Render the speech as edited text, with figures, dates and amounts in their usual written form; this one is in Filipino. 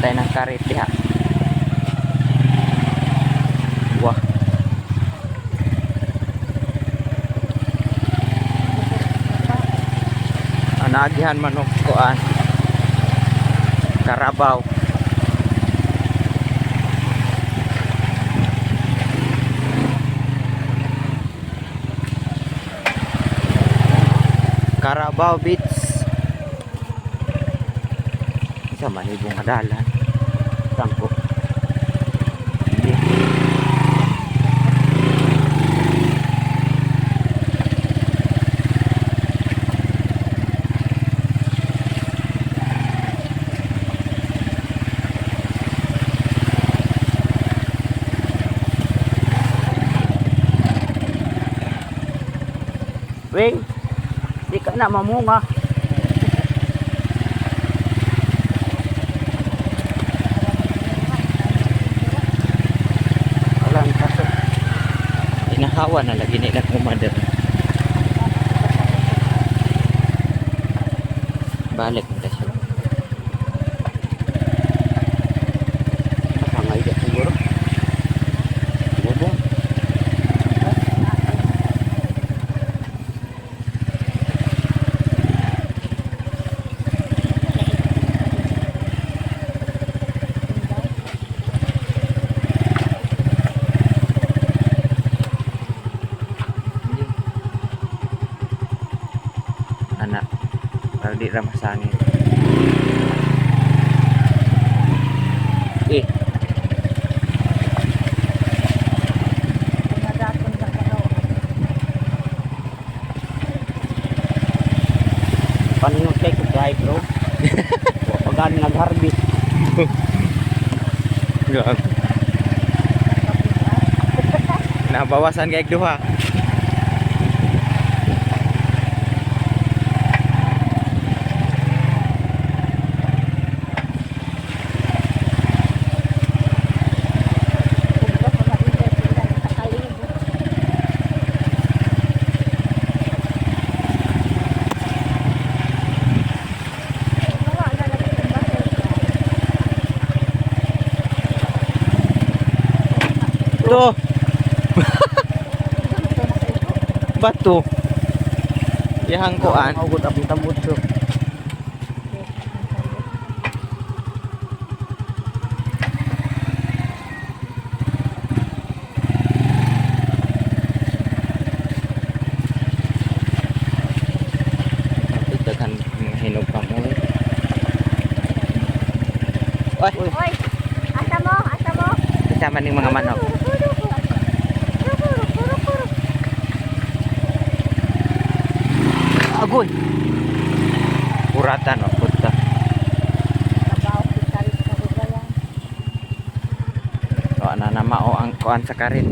tayo ng karit diha. Wah. Anagihan manok kuan. Karabaw. Carabao Beach. Isa man ibong adalan. Tangko. Wing, di ka na mamunga. Alam kaso inahawa na lagi nila kumader. Balik na siya. Kapangay ka siguro. Bobo. Anak para di ramah sangin. Paningot kay ko drive bro. Pagani nag-harvest. Gag. Nabawasan kay duha. Ito. Bato. Yahang kuan. Ugot abong tambot so. Daghan hinog pa mo. Oy, Oy, asa mo? Asa mo? kasama ning mga manok. Agoy. Kuratan o puta. Trabaho ko sa karit sa Bugayan. O ana na mao ang kuan sa karit.